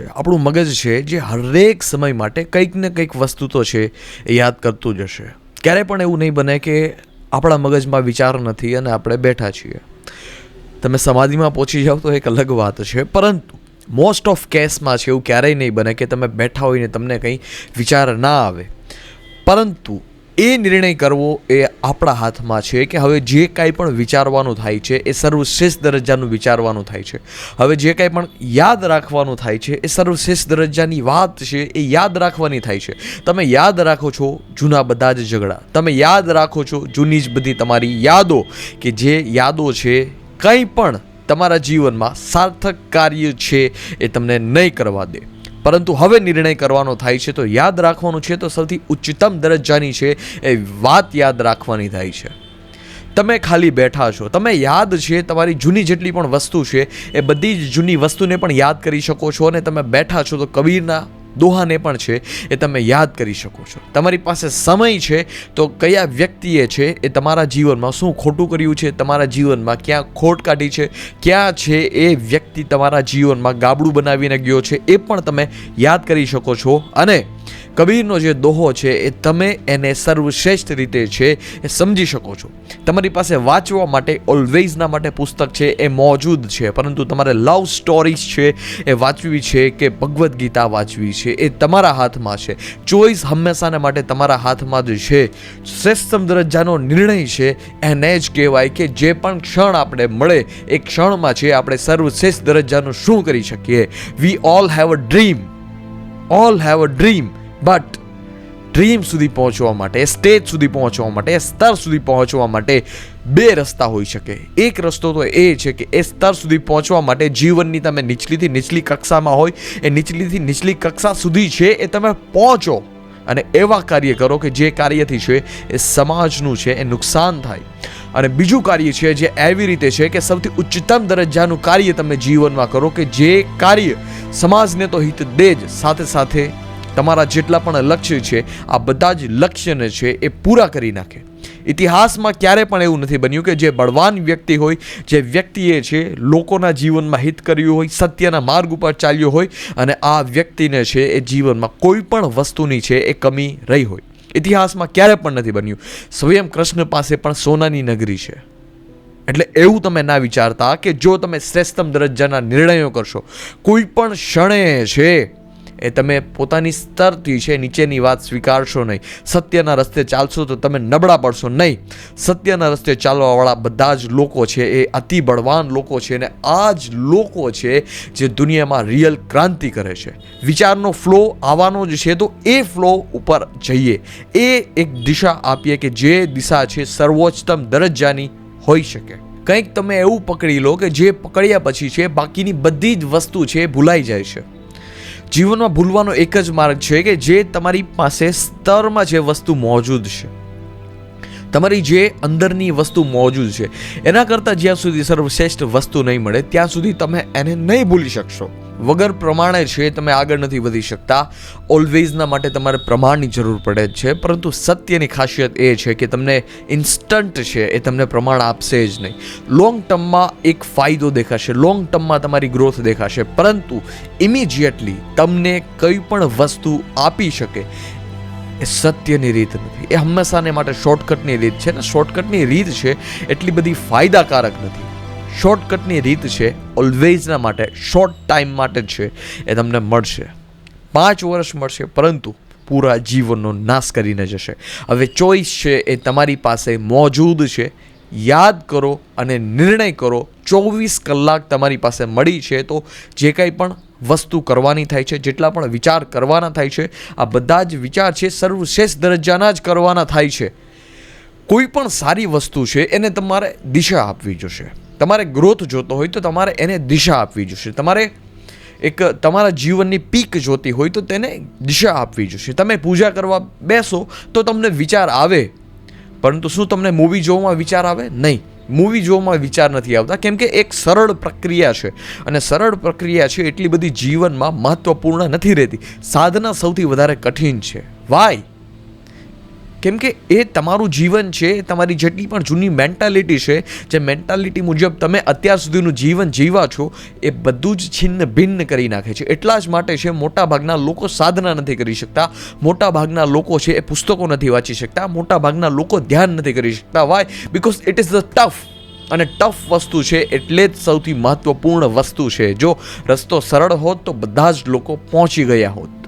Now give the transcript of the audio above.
આપણું મગજ છે જે હરેક સમય માટે કંઈક ને કંઈક વસ્તુ તો છે એ યાદ કરતું જ હશે. ક્યારેય પણ એવું નહીં બને કે આપણા મગજમાં વિચાર નથી અને આપણે બેઠા છીએ. તમે સમાધિમાં પહોંચી જાઓ તો એક અલગ વાત છે, પરંતુ મોસ્ટ ઓફ કેસમાં છે એવું ક્યારેય નહીં બને કે તમે બેઠા હોય ને તમને કંઈ વિચાર ના આવે. પરંતુ એ નિર્ણય કરવો એ આપણા હાથમાં છે કે હવે જે કાંઈ પણ વિચારવાનું થાય છે એ સર્વશ્રેષ્ઠ દરજ્જાનું વિચારવાનું થાય છે. હવે જે કાંઈ પણ યાદ રાખવાનું થાય છે એ સર્વશ્રેષ્ઠ દરજ્જાની વાત છે એ યાદ રાખવાની થાય છે. તમે યાદ રાખો છો જૂના બધા જ ઝઘડા, તમે યાદ રાખો છો જૂની જ બધી તમારી યાદો, કે જે યાદો છે કંઈ પણ તમારા જીવનમાં સાર્થક કાર્ય છે એ તમને નહીં કરવા દે. પરંતુ હવે નિર્ણય કરવાનો થાય છે તો યાદ રાખવાનું છે તો સૌથી ઉચ્ચતમ દરજ્જાની છે એ વાત યાદ રાખવાની થાય છે. તમે ખાલી બેઠા છો, તમે યાદ છે તમારી જૂની જેટલી પણ વસ્તુ છે એ બધી જ જૂની વસ્તુને પણ યાદ કરી શકો છો, અને તમે બેઠા છો તો કબીરના દોહાને પણ છે એ તમે યાદ કરી શકો છો. તમારી પાસે સમય છે તો કયા વ્યક્તિએ છે એ તમારા જીવનમાં શું ખોટું કર્યું છે, તમારા જીવનમાં ક્યાં ખોટ કાઢી છે, ક્યાં છે એ વ્યક્તિ તમારા જીવનમાં ગાબડું બનાવીને ગયો છે એ પણ તમે યાદ કરી શકો છો. અને કબીરનો જે દોહો છે એ તમે એને સર્વશ્રેષ્ઠ રીતે છે એ સમજી શકો છો. તમારી પાસે વાંચવા માટે ઓલવેઝના માટે પુસ્તક છે એ મોજૂદ છે, પરંતુ તમારે લવ સ્ટોરીઝ છે એ વાંચવી છે કે ભગવદ્ ગીતા વાંચવી છે એ તમારા હાથમાં છે. ચોઈસ હંમેશાને માટે તમારા હાથમાં જ છે. શ્રેષ્ઠતમ દરજ્જાનો નિર્ણય છે એને જ કહેવાય કે જે પણ ક્ષણ આપણે મળે એ ક્ષણમાં છે આપણે સર્વશ્રેષ્ઠ દરજ્જાનું શું કરી શકીએ. We all have a dream, all have a dream, but dream સુધી પહોંચવા માટે, સ્ટેજ સુધી પહોંચવા માટે, સ્તર સુધી પહોંચવા માટે બે રસ્તા હોઈ શકે. એક રસ્તો તો એ છે કે એ સ્તર સુધી પહોંચવા માટે જીવનની તમે નીચલીથી નીચલી કક્ષામાં હોય એ નીચલીથી નીચલી કક્ષા સુધી છે એ તમે પહોંચો અને એવા કાર્ય કરો કે જે કાર્યથી છે એ સમાજનું છે એ નુકસાન થાય. અને બીજું કાર્ય છે જે એવી રીતે છે કે સૌથી ઉચ્ચતમ દરજ્જાનું કાર્ય તમે જીવનમાં કરો કે જે કાર્ય સમાજને તો હિત દે જ, સાથે સાથે તમારા જેટલા પણ લક્ષ્ય છે આ બધા જ લક્ષ્યને છે એ પૂરા કરી નાખે. ઇતિહાસમાં ક્યારે પણ એવું નથી બન્યું કે જે બળવાન વ્યક્તિ હોય, જે વ્યક્તિએ છે લોકોના જીવનમાં હિત કર્યું હોય, સત્યના માર્ગ ઉપર ચાલ્યો હોય અને આ વ્યક્તિને છે એ જીવનમાં કોઈ પણ વસ્તુની છે એ કમી રહી હોય. ઇતિહાસમાં ક્યારે પણ નથી બન્યું. સ્વયં કૃષ્ણ પાસે પણ સોનાની નગરી છે. એટલે એવું તમે ના વિચારતા કે જો તમે શ્રેષ્ઠતમ દરજ્જાના નિર્ણયો કરશો કોઈ પણ ક્ષણે છે એ તમે પોતાની સ્તરથી છે નીચેની વાત સ્વીકારશો નહીં. સત્યના રસ્તે ચાલશો તો તમે નબળા પડશો નહીં. સત્યના રસ્તે ચાલવાવાળા બધા જ લોકો છે એ અતિ બળવાન લોકો છે, અને આ જ લોકો છે જે દુનિયામાં રિયલ ક્રાંતિ કરે છે. વિચારનો ફ્લો આવવાનો જ છે તો એ ફ્લો ઉપર જઈએ, એ એક દિશા આપીએ કે જે દિશા છે સર્વોચ્ચતમ દરજ્જાની હોઈ શકે. કંઈક તમે એવું પકડી લો કે જે પકડ્યા પછી છે બાકીની બધી જ વસ્તુ છે એ ભૂલાઈ જાય છે. જીવનમાં ભૂલવાનો એક જ માર્ગ છે કે જે તમારી પાસે સ્તરમાં જે વસ્તુ મોજૂદ છે, તમારી જે અંદરની વસ્તુ મોજૂદ છે એના કરતાં જ્યાં સુધી સર્વશ્રેષ્ઠ વસ્તુ નહીં મળે ત્યાં સુધી તમે એને નહીં ભૂલી શકશો. વગર પ્રમાણે છે તમે આગળ નથી વધી શકતા. ઓલવેઝના માટે તમારે પ્રમાણની જરૂર પડે જ છે, પરંતુ સત્યની ખાસિયત એ છે કે તમને ઇન્સ્ટન્ટ છે એ તમને પ્રમાણ આપશે જ નહીં. લોંગ ટર્મમાં એક ફાયદો દેખાશે, લોંગ ટર્મમાં તમારી ગ્રોથ દેખાશે, પરંતુ ઇમિડિયેટલી તમને કઈ પણ વસ્તુ આપી શકે એ સત્યની રીત નથી. એ હંમેશાને માટે શોર્ટકટની રીત છે, ને શોર્ટકટની રીત છે એટલી બધી ફાયદાકારક નથી. શોર્ટકટની રીત છે ઓલવેઝના માટે શોર્ટ ટાઈમ માટે છે એ તમને મળશે, 5 વર્ષ મળશે, પરંતુ પૂરા જીવનનો નાશ કરીને જશે. હવે ચોઈસ છે એ તમારી પાસે મોજૂદ છે. યાદ કરો અને નિર્ણય કરો. 24 કલાક તમારી પાસે મળી છે તો જે કંઈ પણ વસ્તુ કરવાની થાય છે, જેટલા પણ વિચાર કરવાના થાય છે, આ બધા જ વિચાર છે સર્વશ્રેષ્ઠ દરજ્જાના જ કરવાના થાય છે. કોઈ પણ સારી વસ્તુ છે એને તમારે દિશા આપવી જોશે. તમારે ગ્રોથ જોતો હોય તો તમારે એને દિશા આપવી જોશે. તમારે એક તમારા જીવનની પીક જોતી હોય તો તેને દિશા આપવી જોશે. તમે પૂજા કરવા બેસો તો તમને વિચાર આવે, પરંતુ શું તમને મૂવી જોવામાં વિચાર આવે? નહીં. મૂવી જોવામાં વિચાર નથી આવતા, કેમ કે એક સરળ પ્રક્રિયા છે, અને સરળ પ્રક્રિયા છે એટલી બધી જીવનમાં મહત્વપૂર્ણ નથી રહેતી. સાધના સૌથી વધારે કઠિન છે. વાય? કેમ કે એ તમારું જીવન છે, તમારી જેટલી પણ જૂની મેન્ટાલિટી છે, જે મેન્ટાલિટી મુજબ તમે અત્યાર સુધીનું જીવન જીવા છો, એ બધું જ છિન્ન ભિન્ન કરી નાખે છે. એટલા જ માટે છે મોટાભાગના લોકો સાધના નથી કરી શકતા, મોટાભાગના લોકો છે એ પુસ્તકો નથી વાંચી શકતા, મોટાભાગના લોકો ધ્યાન નથી કરી શકતા. Why? Because it is the tough. અને ટફ વસ્તુ છે એટલે જ સૌથી મહત્વપૂર્ણ વસ્તુ છે. જો રસ્તો સરળ હોત તો બધા જ લોકો પહોંચી ગયા હોત.